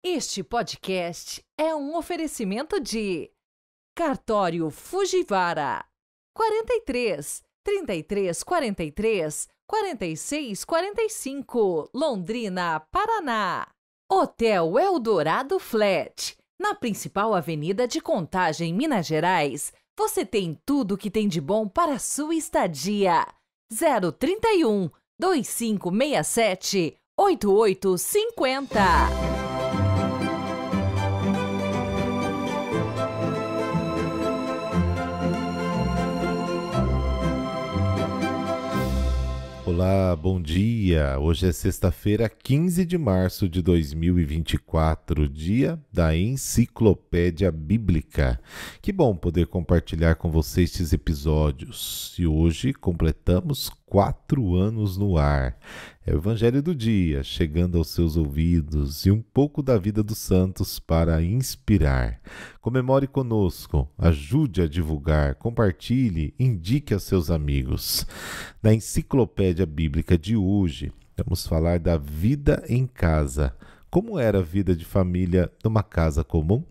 Este podcast é um oferecimento de Cartório Fujiwara 43 33 43 46 45, Londrina, Paraná. Hotel Eldorado Flat, na principal avenida de Contagem, Minas Gerais. Você tem tudo o que tem de bom para a sua estadia. 031 2567 8850. Olá, bom dia! Hoje é sexta-feira, 15 de março de 2024, dia da Enciclopédia Bíblica. Que bom poder compartilhar com você estes episódios. E hoje completamos 4 anos no ar. É o Evangelho do Dia, chegando aos seus ouvidos, e um pouco da vida dos santos para inspirar. Comemore conosco, ajude a divulgar, compartilhe, indique aos seus amigos. Na Enciclopédia Bíblica de hoje, vamos falar da vida em casa. Como era a vida de família numa casa comum?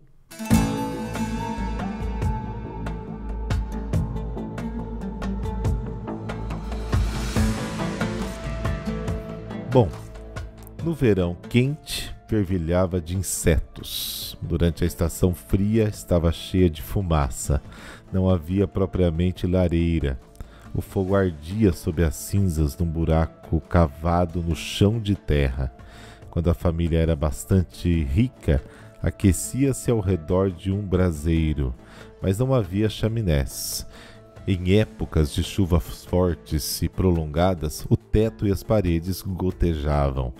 Bom, no verão quente, fervilhava de insetos. Durante a estação fria, estava cheia de fumaça. Não havia propriamente lareira. O fogo ardia sob as cinzas num buraco cavado no chão de terra. Quando a família era bastante rica, aquecia-se ao redor de um braseiro, mas não havia chaminés. Em épocas de chuvas fortes e prolongadas, o teto e as paredes gotejavam.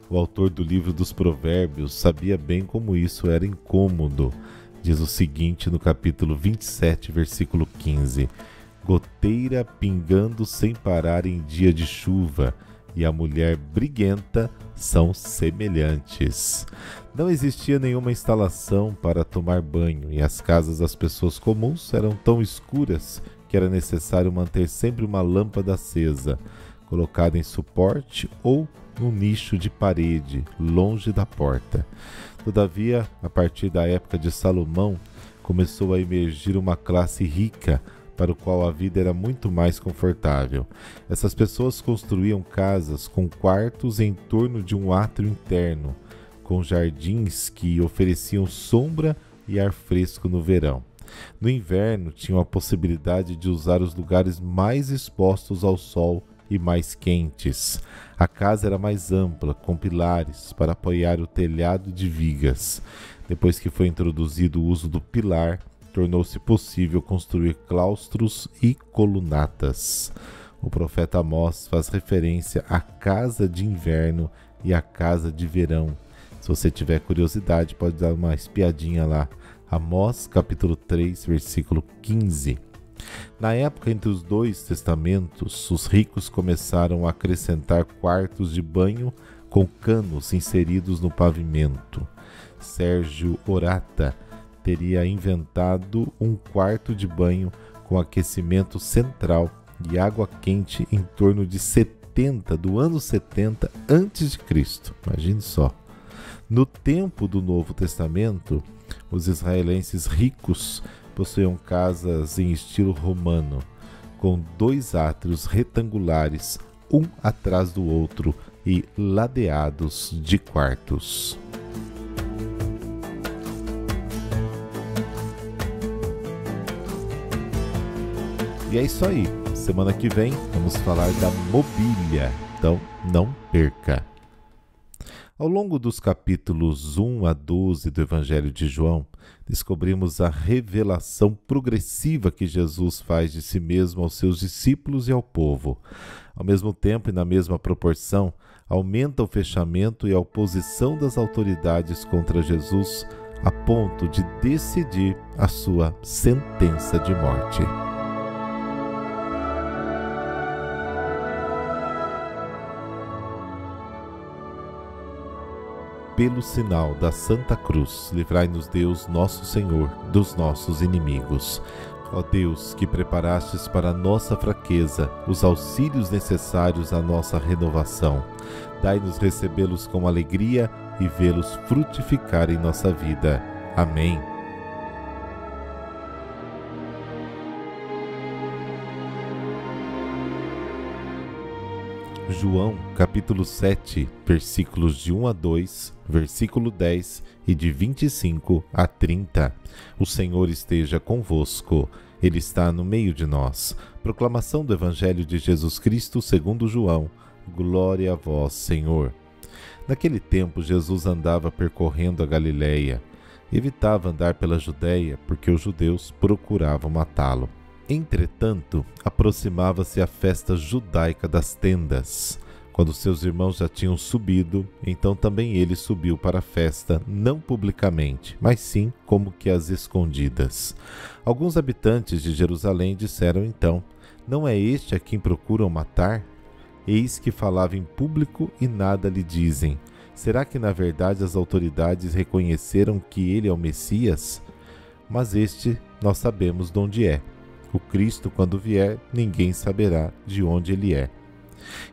O autor do livro dos Provérbios sabia bem como isso era incômodo. Diz o seguinte no capítulo 27, versículo 15: goteira pingando sem parar em dia de chuva, e a mulher briguenta são semelhantes. Não existia nenhuma instalação para tomar banho, e as casas das pessoas comuns eram tão escuras que era necessário manter sempre uma lâmpada acesa, colocada em suporte ou no nicho de parede, longe da porta. Todavia, a partir da época de Salomão, começou a emergir uma classe rica, para o qual a vida era muito mais confortável. Essas pessoas construíam casas com quartos em torno de um átrio interno, com jardins que ofereciam sombra e ar fresco no verão. No inverno, tinham a possibilidade de usar os lugares mais expostos ao sol e mais quentes. A casa era mais ampla, com pilares para apoiar o telhado de vigas. Depois que foi introduzido o uso do pilar, tornou-se possível construir claustros e colunatas. O profeta Amós faz referência à casa de inverno e à casa de verão. Se você tiver curiosidade, pode dar uma espiadinha lá. Amós, capítulo 3, versículo 15. Na época entre os dois testamentos, os ricos começaram a acrescentar quartos de banho com canos inseridos no pavimento. Sérgio Orata teria inventado um quarto de banho com aquecimento central e água quente em torno de do ano 70 a.C. Imagine só. No tempo do Novo Testamento, os israelenses ricos possuíam casas em estilo romano, com 2 átrios retangulares, um atrás do outro, e ladeados de quartos. E é isso aí. Semana que vem vamos falar da mobília, então não perca. Ao longo dos capítulos 1 a 12 do Evangelho de João, descobrimos a revelação progressiva que Jesus faz de si mesmo aos seus discípulos e ao povo. Ao mesmo tempo e na mesma proporção, aumenta o fechamento e a oposição das autoridades contra Jesus, a ponto de decidir a sua sentença de morte. Pelo sinal da Santa Cruz, livrai-nos Deus, nosso Senhor, dos nossos inimigos. Ó Deus, que preparastes para a nossa fraqueza os auxílios necessários à nossa renovação, dai-nos recebê-los com alegria e vê-los frutificar em nossa vida. Amém. João, capítulo 7, versículos de 1 a 2, versículo 10 e de 25 a 30. O Senhor esteja convosco. Ele está no meio de nós. Proclamação do Evangelho de Jesus Cristo segundo João. Glória a vós, Senhor. Naquele tempo, Jesus andava percorrendo a Galileia. Evitava andar pela Judéia, porque os judeus procuravam matá-lo. Entretanto, aproximava-se a festa judaica das tendas. Quando seus irmãos já tinham subido, então também ele subiu para a festa, não publicamente, mas sim como que às escondidas. Alguns habitantes de Jerusalém disseram então: não é este a quem procuram matar? Eis que falava em público e nada lhe dizem. Será que na verdade as autoridades reconheceram que ele é o Messias? Mas este nós sabemos de onde é. O Cristo, quando vier, ninguém saberá de onde ele é.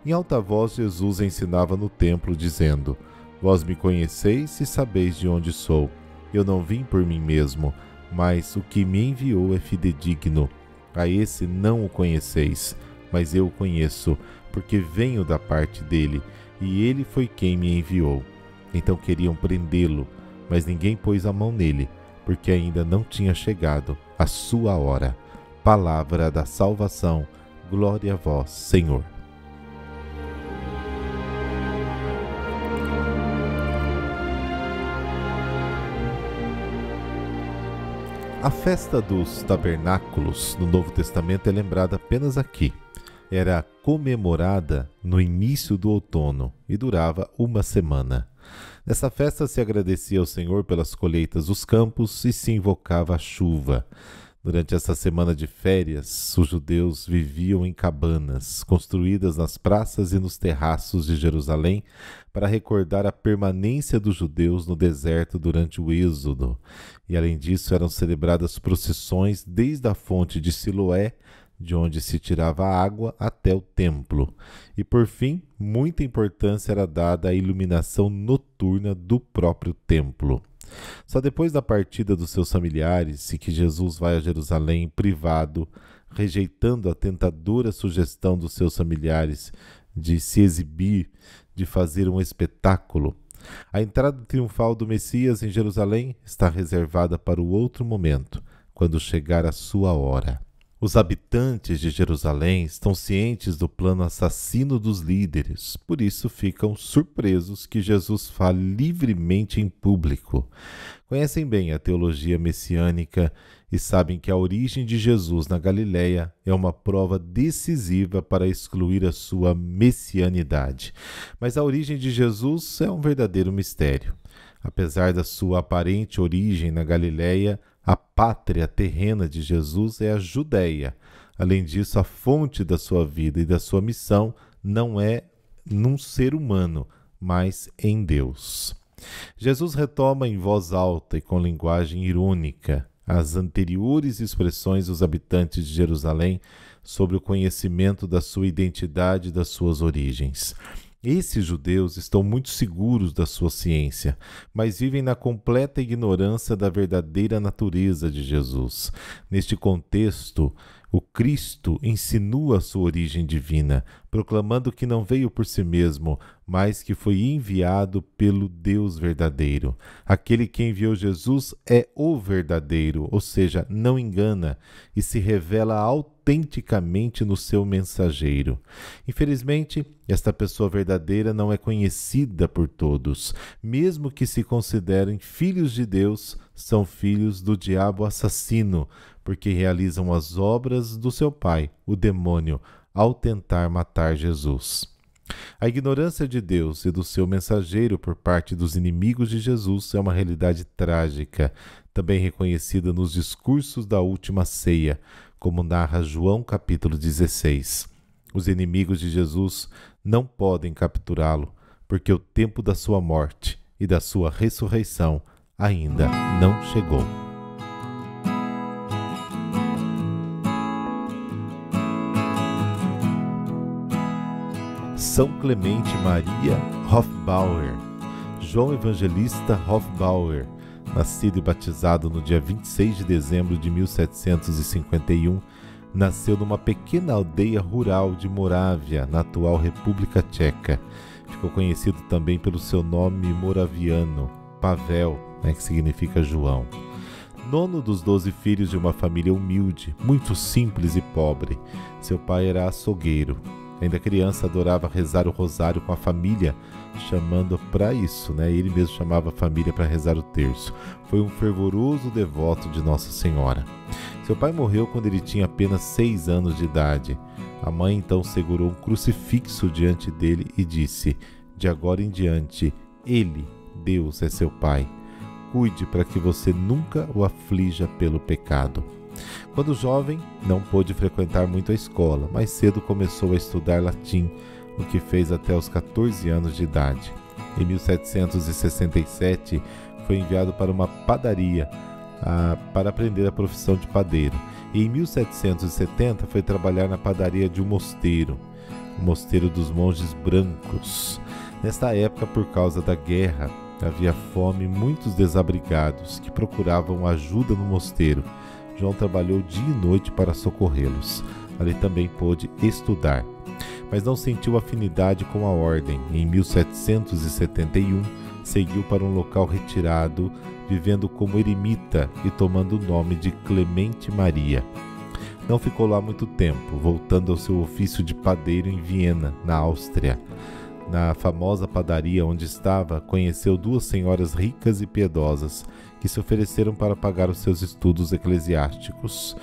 Em alta voz, Jesus ensinava no templo, dizendo: vós me conheceis e sabeis de onde sou. Eu não vim por mim mesmo, mas o que me enviou é fidedigno. A esse não o conheceis, mas eu o conheço, porque venho da parte dele, e ele foi quem me enviou. Então queriam prendê-lo, mas ninguém pôs a mão nele, porque ainda não tinha chegado a sua hora. Palavra da salvação. Glória a vós, Senhor. A festa dos tabernáculos no Novo Testamento é lembrada apenas aqui. Era comemorada no início do outono e durava uma semana. Nessa festa se agradecia ao Senhor pelas colheitas dos campos e se invocava a chuva. Durante essa semana de férias, os judeus viviam em cabanas, construídas nas praças e nos terraços de Jerusalém, para recordar a permanência dos judeus no deserto durante o Êxodo. E além disso, eram celebradas procissões desde a fonte de Siloé, de onde se tirava a água, até o templo. E por fim, muita importância era dada à iluminação noturna do próprio templo. Só depois da partida dos seus familiares e que Jesus vai a Jerusalém privado, rejeitando a tentadora sugestão dos seus familiares de se exibir, de fazer um espetáculo. A entrada triunfal do Messias em Jerusalém está reservada para o outro momento, quando chegar a sua hora. Os habitantes de Jerusalém estão cientes do plano assassino dos líderes, por isso ficam surpresos que Jesus fale livremente em público. Conhecem bem a teologia messiânica e sabem que a origem de Jesus na Galileia é uma prova decisiva para excluir a sua messianidade. Mas a origem de Jesus é um verdadeiro mistério. Apesar da sua aparente origem na Galileia, a pátria terrena de Jesus é a Judéia. Além disso, a fonte da sua vida e da sua missão não é num ser humano, mas em Deus. Jesus retoma em voz alta e com linguagem irônica as anteriores expressões dos habitantes de Jerusalém sobre o conhecimento da sua identidade e das suas origens. Esses judeus estão muito seguros da sua ciência, mas vivem na completa ignorância da verdadeira natureza de Jesus. Neste contexto, o Cristo insinua sua origem divina, proclamando que não veio por si mesmo, mas que foi enviado pelo Deus verdadeiro. Aquele que enviou Jesus é o verdadeiro, ou seja, não engana, e se revela autenticamente no seu mensageiro. Infelizmente, esta pessoa verdadeira não é conhecida por todos. Mesmo que se considerem filhos de Deus, são filhos do diabo assassino, porque realizam as obras do seu pai, o demônio, ao tentar matar Jesus. A ignorância de Deus e do seu mensageiro por parte dos inimigos de Jesus é uma realidade trágica, também reconhecida nos discursos da última ceia, como narra João capítulo 16. Os inimigos de Jesus não podem capturá-lo, porque o tempo da sua morte e da sua ressurreição ainda não chegou. São Clemente Maria Hofbauer, João Evangelista Hofbauer, nascido e batizado no dia 26 de dezembro de 1751, nasceu numa pequena aldeia rural de Morávia, na atual República Tcheca. Ficou conhecido também pelo seu nome moraviano, Pavel, que significa João. Nono dos 12 filhos de uma família humilde, muito simples e pobre. Seu pai era açougueiro. Ainda criança, adorava rezar o rosário com a família, chamando para isso, Ele mesmo chamava a família para rezar o terço. Foi um fervoroso devoto de Nossa Senhora. Seu pai morreu quando ele tinha apenas 6 anos de idade. A mãe então segurou um crucifixo diante dele e disse: de agora em diante, Ele, Deus, é seu pai. Cuide para que você nunca o aflija pelo pecado. Quando jovem, não pôde frequentar muito a escola, mas cedo começou a estudar latim, o que fez até os 14 anos de idade. Em 1767, foi enviado para uma padaria para aprender a profissão de padeiro. E em 1770 foi trabalhar na padaria de um mosteiro, o Mosteiro dos Monges Brancos. Nesta época, por causa da guerra, havia fome e muitos desabrigados que procuravam ajuda no mosteiro. João trabalhou dia e noite para socorrê-los. Ali também pôde estudar, mas não sentiu afinidade com a ordem. Em 1771, seguiu para um local retirado, vivendo como eremita e tomando o nome de Clemente Maria. Não ficou lá muito tempo, voltando ao seu ofício de padeiro em Viena, na Áustria. Na famosa padaria onde estava, conheceu 2 senhoras ricas e piedosas que se ofereceram para pagar os seus estudos eclesiásticos,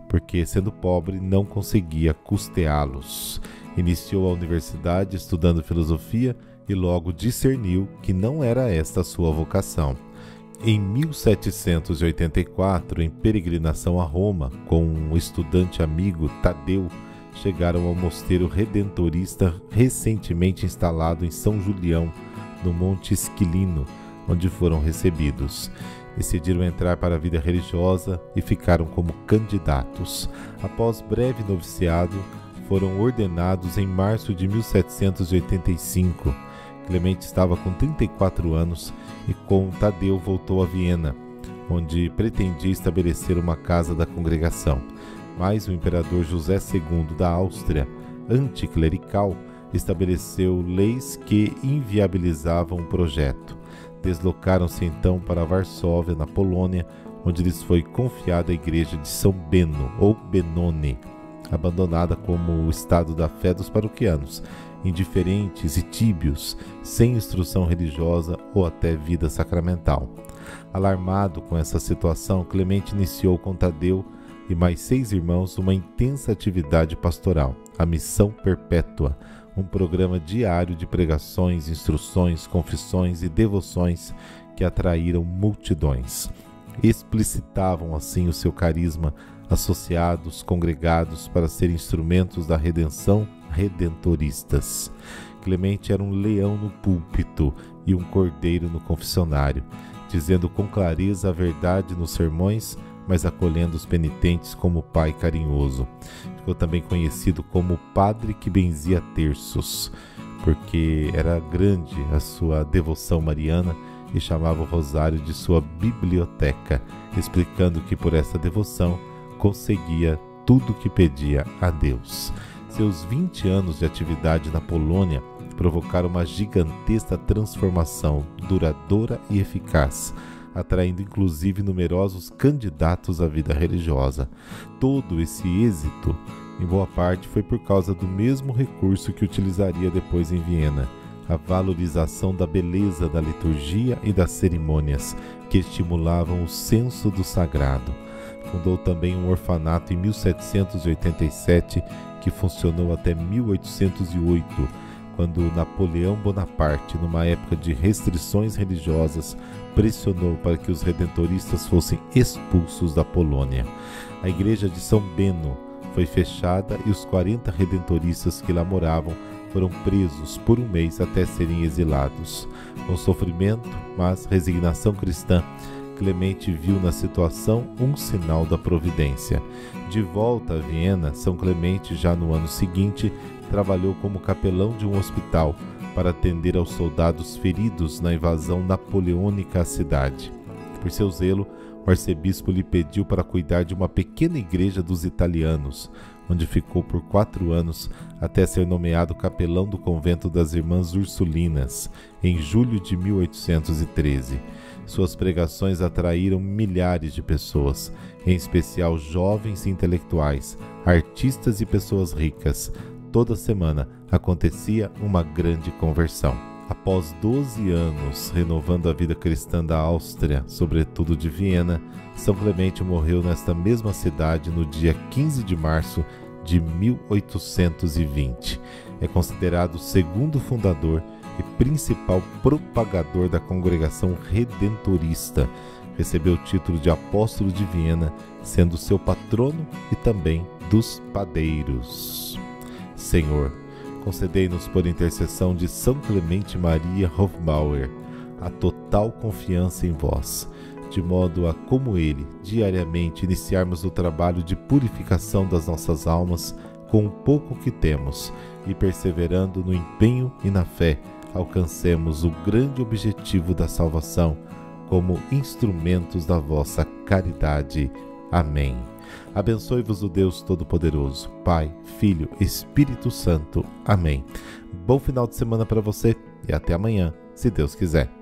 porque, sendo pobre, não conseguia custeá-los. Iniciou a universidade estudando filosofia e logo discerniu que não era esta a sua vocação. Em 1784, em peregrinação a Roma, com um estudante amigo, Tadeu, chegaram ao mosteiro redentorista recentemente instalado em São Julião, no Monte Esquilino, onde foram recebidos. Decidiram entrar para a vida religiosa e ficaram como candidatos. Após breve noviciado, foram ordenados em março de 1785. Clemente estava com 34 anos e com Tadeu voltou a Viena, onde pretendia estabelecer uma casa da congregação. Mas o imperador José II da Áustria, anticlerical, estabeleceu leis que inviabilizavam o projeto. Deslocaram-se então para Varsóvia, na Polônia, onde lhes foi confiada a igreja de São Beno, ou Benone, abandonada como o estado da fé dos paroquianos, indiferentes e tíbios, sem instrução religiosa ou até vida sacramental. Alarmado com essa situação, Clemente iniciou com Tadeu e mais 6 irmãos uma intensa atividade pastoral, a Missão Perpétua, um programa diário de pregações, instruções, confissões e devoções que atraíram multidões. Explicitavam assim o seu carisma, associados, congregados para serem instrumentos da redenção, redentoristas. Clemente era um leão no púlpito e um cordeiro no confessionário, dizendo com clareza a verdade nos sermões, mas acolhendo os penitentes como pai carinhoso. Ficou também conhecido como o padre que benzia terços, porque era grande a sua devoção mariana e chamava o rosário de sua biblioteca, explicando que por essa devoção conseguia tudo o que pedia a Deus. Seus 20 anos de atividade na Polônia provocaram uma gigantesca transformação duradoura e eficaz, atraindo inclusive numerosos candidatos à vida religiosa. Todo esse êxito, em boa parte, foi por causa do mesmo recurso que utilizaria depois em Viena, a valorização da beleza da liturgia e das cerimônias, que estimulavam o senso do sagrado. Fundou também um orfanato em 1787, que funcionou até 1808, quando Napoleão Bonaparte, numa época de restrições religiosas, pressionou para que os redentoristas fossem expulsos da Polônia. A igreja de São Beno foi fechada e os 40 redentoristas que lá moravam foram presos por um mês até serem exilados. Com sofrimento, mas resignação cristã, Clemente viu na situação um sinal da providência. De volta a Viena, São Clemente, já no ano seguinte, trabalhou como capelão de um hospital, para atender aos soldados feridos na invasão napoleônica à cidade. Por seu zelo, o arcebispo lhe pediu para cuidar de uma pequena igreja dos italianos, onde ficou por 4 anos até ser nomeado capelão do convento das Irmãs Ursulinas, em julho de 1813. Suas pregações atraíram milhares de pessoas, em especial jovens intelectuais, artistas e pessoas ricas. Toda semana acontecia uma grande conversão. Após 12 anos renovando a vida cristã da Áustria, sobretudo de Viena, São Clemente morreu nesta mesma cidade no dia 15 de março de 1820. É considerado o segundo fundador e principal propagador da congregação redentorista. Recebeu o título de apóstolo de Viena, sendo seu patrono e também dos padeiros. Senhor, concedei-nos por intercessão de São Clemente Maria Hofbauer a total confiança em vós, de modo a, como ele, diariamente iniciarmos o trabalho de purificação das nossas almas com o pouco que temos e, perseverando no empenho e na fé, alcancemos o grande objetivo da salvação como instrumentos da vossa caridade. Amém. Abençoe-vos o Deus Todo-Poderoso, Pai, Filho, Espírito Santo. Amém. Bom final de semana para você e até amanhã, se Deus quiser.